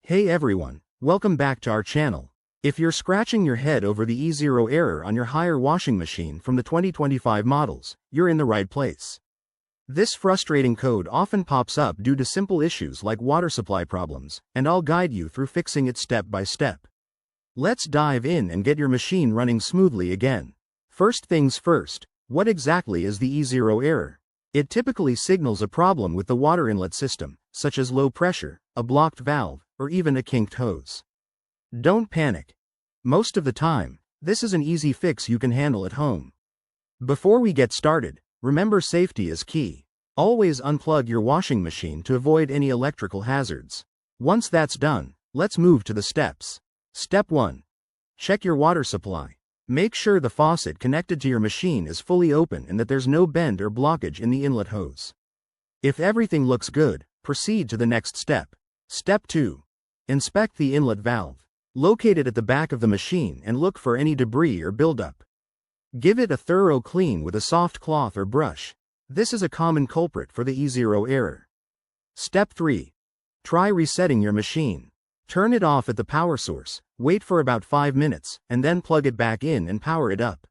Hey everyone, welcome back to our channel. If you're scratching your head over the E0 error on your Haier washing machine from the 2025 models, you're in the right place. This frustrating code often pops up due to simple issues like water supply problems, and I'll guide you through fixing it step by step. Let's dive in and get your machine running smoothly again. First things first, what exactly is the E0 error? It typically signals a problem with the water inlet system, such as low pressure, a blocked valve, or even a kinked hose. Don't panic. Most of the time, this is an easy fix you can handle at home. Before we get started, remember safety is key. Always unplug your washing machine to avoid any electrical hazards. Once that's done, let's move to the steps. Step 1. Check your water supply. Make sure the faucet connected to your machine is fully open and that there's no bend or blockage in the inlet hose. If everything looks good, proceed to the next step. Step 2. Inspect the inlet valve. Locate it at the back of the machine and look for any debris or buildup. Give it a thorough clean with a soft cloth or brush. This is a common culprit for the E0 error. Step 3. Try resetting your machine. Turn it off at the power source, wait for about 5 minutes, and then plug it back in and power it up.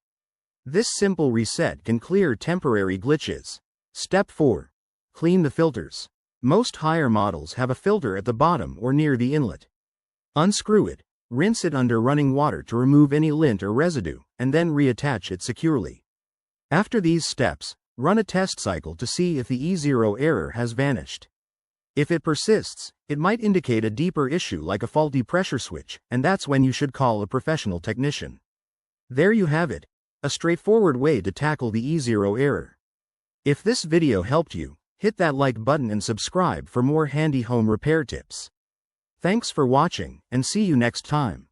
This simple reset can clear temporary glitches. Step 4. Clean the filters. Most Haier models have a filter at the bottom or near the inlet. Unscrew it, rinse it under running water to remove any lint or residue, and then reattach it securely. After these steps, run a test cycle to see if the E0 error has vanished. If it persists, it might indicate a deeper issue like a faulty pressure switch, and that's when you should call a professional technician. There you have it, a straightforward way to tackle the E0 error. If this video helped you, hit that like button and subscribe for more handy home repair tips. Thanks for watching, and see you next time.